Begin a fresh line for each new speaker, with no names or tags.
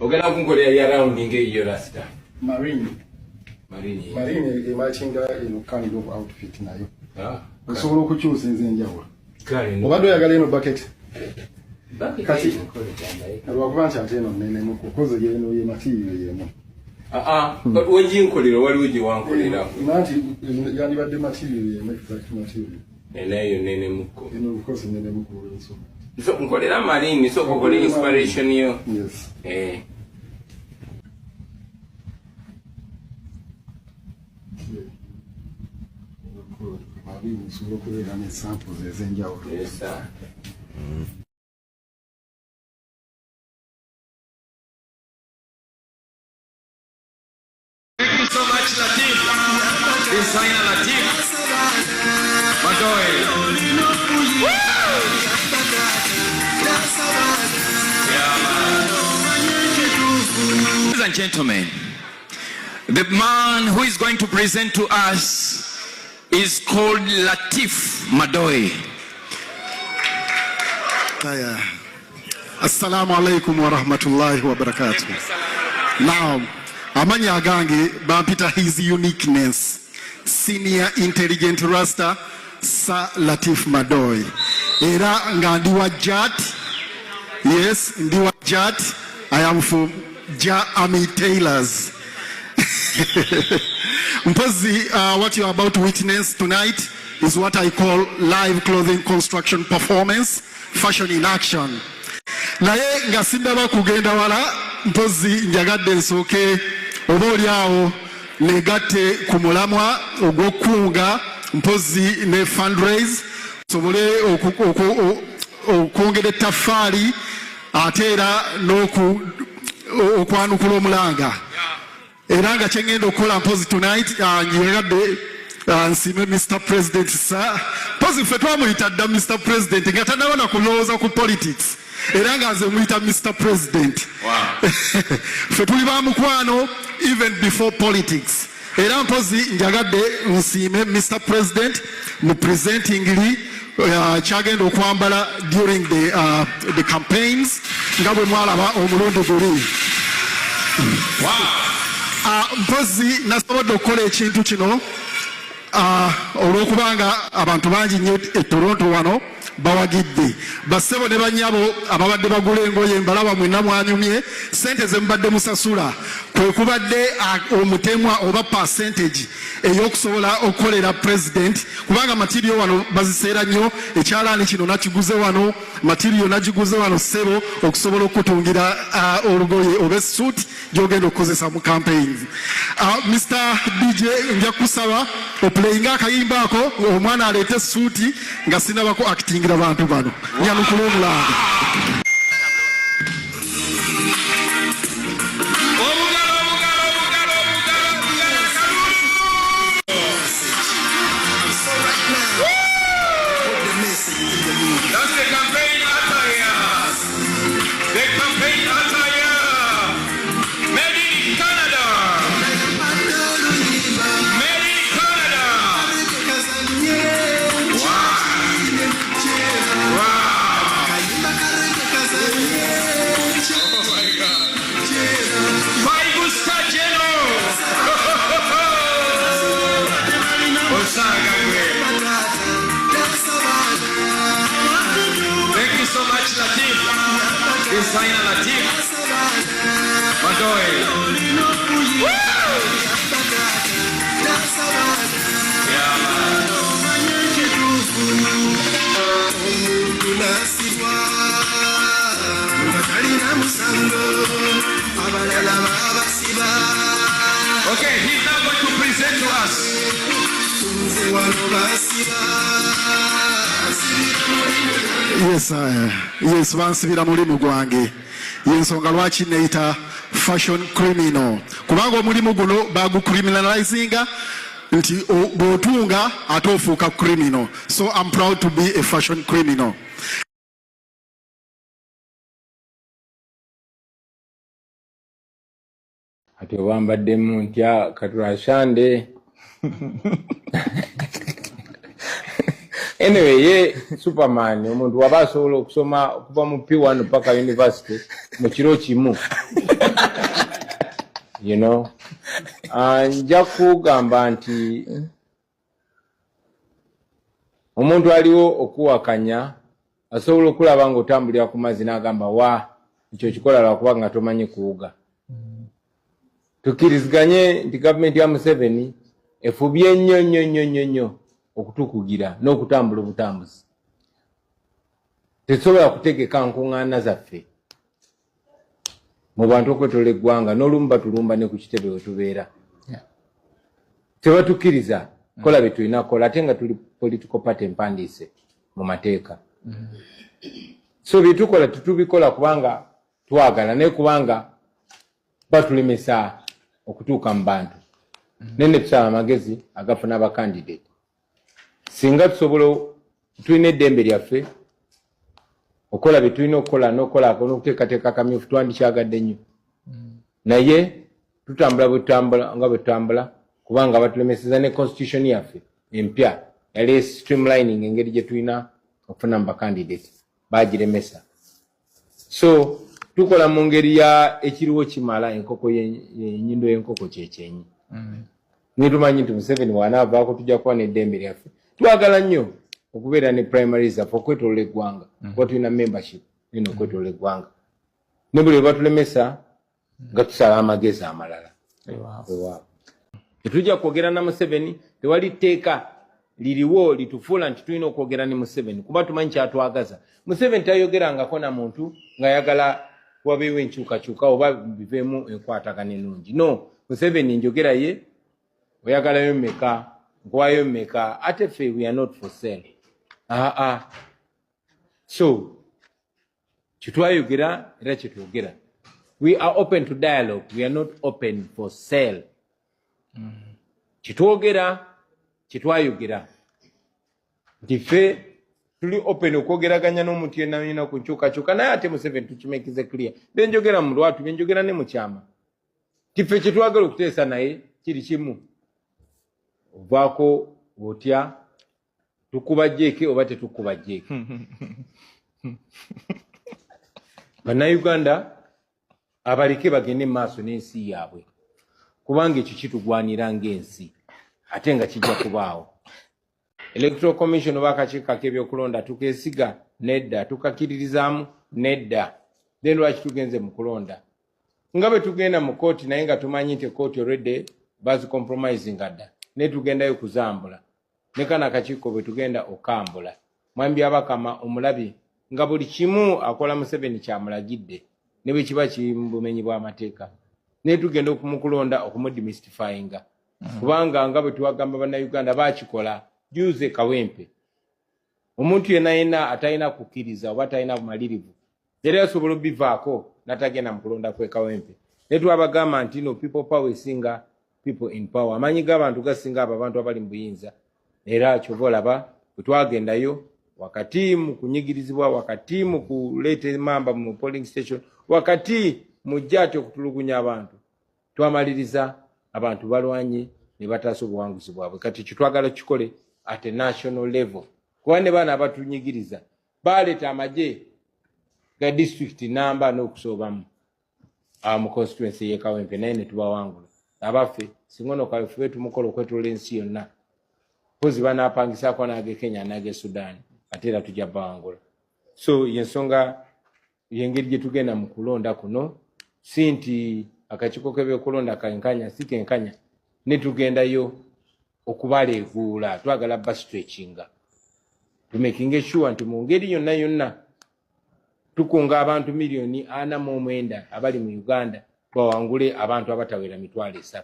ogenda kunkolera ya round ngeyo rasta
Marine emachinga kind of outfit nayo osobola okukyusa enzenjawulo obadde oyagala eno bucket kati lwakuba nti ate eno nenemu kukoze yeno ye material yemu
wenjinkolera waliwo gye wankolera
nanti yandibadde material yemu exact material
enayo nenemuko
eno because nenemuko olwenso
so nkolera Marine so kukola inspiration yo
yes Sulo kuweka ni samples ezenjawulo.
Yes sir.
Thank you so much, Latif. Designer Latif. Madoe. Ladies and gentlemen, the man who is going to present to us is called Latif Madoe.
Assalamu alaikum wa rahmatullahi wa barakatuh. Now, amanya gange bampita his uniqueness. Senior Intelligent Rasta Sir Latif Madoe. Era nga ndiwa Jat. Yes, ndiwa Jat. I am from Ja Army Tailors. What you are about to witness tonight is what I call live clothing construction performance, fashion in action. Naye nga sindaba kugenda wala mpozi njagadde nsooke oba oliawo negatte ku mulamwa ogw'okukunga mpozi ne fundraise sobole okwongera ettaffaali ate era n'okwanukula omulanga. Era nga kyengenda okukola mpozi tonight njagadde nsime Mr. President sir. Mpozi ffe twamuyita dda Mr. President nga tannabona kulowooza ku politics. Era nga nze muyita Mr. President. Ffe tuli ba mukwano even before politics. Era mpozi njagadde nsime Mr. President mu presentingly kyagenda okwambala during the campaigns nga bwe mwalaba omulundi guli. Mpozi nasobodde okukola ekintu kino olw'okubanga abantu bangi nnyo e Toronto wano bawagidde bassebo ne bannyabo ababadde bagula engoye mbalaba mwenna mwanyumye sente ze mubadde musasula kwe kubadde omutemwa oba percentage ey'okusobola okukolera president kubanga material wano baziseera nnyo ekyalaani kino nakiguze wano material nagiguze wano ssebo okusobola okutungira olugoye oba suit gy'ogenda okukozesa mu campaigns. Mr. DJ nja kusaba oplayinga akayimba ako omwana aleete suuti nga sinabako actingira bantu bano nyanukula omulanga.
Thank you so much, Latif. Designer Latif Madoe. Okay, he's now going to present to us.
Yes, bansibira mulimu gwange yensonga lwaki neeyita fashion criminal kubanga omulimu guno bagucriminalizinga nti bw'otunga ate ofuuka criminal. So I'm proud to be a fashion criminal.
ati obambaddemu ntya katulashande anyway ye Superman omuntu waba asobola okusoma okuva mu P1 paka university mu kiro kimu
you know. Nja kugamba nti omuntu aliwo okuwakanya asobola okulaba nga otambulira ku mazzi n'agamba wa ekyo kikola lwakuba nga tomanyi kuwuga. Tukkiriziganye nti gavumenti ya Museveni efubye nnyo okutukugira n'okutambula obutambuzi. Tesobola kutegeka nkuŋŋaana zaffe mu bantu okwetola eggwanga n'olumu batulumba ne ku kitebe we tubeera. Tebatukkiriza kola bye tulina kukola ate nga tuli political party empandiise mu mateeka. So bye tukola tetubikola kubanga twagala naye kubanga batulemesa okutuuka mu bantu. Nene tusaba amagezi agafuna abakandidate. Singa tusobola tulina eddembe lyaffe okola bye tulina okukola n'okuteekateeka akamyufu twandikyagadde nnyo. Naye tutambula bwe tutambula kubanga batulemeseza ne constitution yaffe empya yali streamlining engeri gye tulina okufuna mu bakandidate bagiremesa. So tukola mu ngeri ya ekiriwo kimala enkoko y'ennyindo y'enkoko kyekyenyi. Nitumanyi nti Museveni wanaavaako tujja kuba n'eddembe lyaffe. Twagala nnyo okubeera ne primaries zaffe okwetolola eggwanga kuba tulina membership nina okwetolola eggwanga ne buli lwe batulemesa nga tusala amagezi amalala. Tetujja kwogera na Museveni, tewali tteeka liriwo litufuula nti tulina okwogera ne Museveni kuba tumanyi kyatwagaza. Museveni tayogerangako na muntu ng'ayagala wabeewo enkyukakyuka oba biveemu enkwatagana ennungi. No, Museveni njogera ye oyagalayo mmeka nkuwayo mmeka ate ffe we are not for sale. So kitwayogera era kyetwogera. We are open to dialogue. We are not open for sale. Kitwogera kitwayogera nti ffe tuli open okwogeraganya n'omuntu yenna yenna ku nkyukakyuka naye ate Museveni tukimekize clear. Byenjogera mu lwatu byenjogera ne mu kyama. Ti ffe kyetwagala okuteesa naye kiri kimu. Ovaako otya tukuba jjeeke oba tetukuba jjeeke. Bannayuganda abaleke bagende maaso n'ensi yaabwe kubanga ekyo kitugwanira ng'ensi ate nga kijja kubaawo. Electoral Commission oba akakiiko k'ebyokulonda tukeesiga nedda, tukakkiririzaamu nedda. Then lwaki tugenze mu kulonda? Nga bwe tugenda mu kooti naye nga tumanyi nti kooti already bazi compromising adda ne tugendayo kuzambula ne kana akakiiko bwe tugenda okambula. Mwambi Abakama omulabi nga buli kimu akola Museveni kyamulagidde ne bwe kiba kiri mu bumenyi bw'amateeka ne tugenda okumukulonda okumudemystifyinga kubanga nga bwe tuwagamba bannayuganda bakikola juze Kawempe. Omuntu yenna atalina kukkiriza oba atalina bumalirivu era asobola obivaako n'atagenda mu kulonda kwe Kawempe. Ne twabagamba nti no people power esinga people in power. Amanyi g'abantu gasinga abo abantu abali mu buyinza. Era kyova olaba bwe twagendayo wakati mu kunyigirizibwa, wakati mu kuleeta emamba mu polling station, wakati mu jjati okutulugunya abantu, twamaliriza abantu balwanye ne bataasa obuwanguzi bwabwe. Kati kitwagala kikole at a national level. Kuba ne baana abatunyigiriza baleeta amagye ga district namba n'okusoobamu mu constituency y'e Kawempe naye ne tubawangula. Abaffe singono kalifube tumukola okwetolola ensi yonna. Pozi banaapangisaako n'age Kenya n'age Sudan ate era tujja bawangula. So yensonga yengeri gye tugenda mu kulonda kuno si nti akakiiko k'ebyokulonda kenkanya si kenkanya ne tugendayo okubaleeguula twagala bastretchinga tumakinge sure nti mu ngeri yonna yonna tukunga abantu 4,49,000 abali mu Uganda twawangule abantu abatawera 3,000.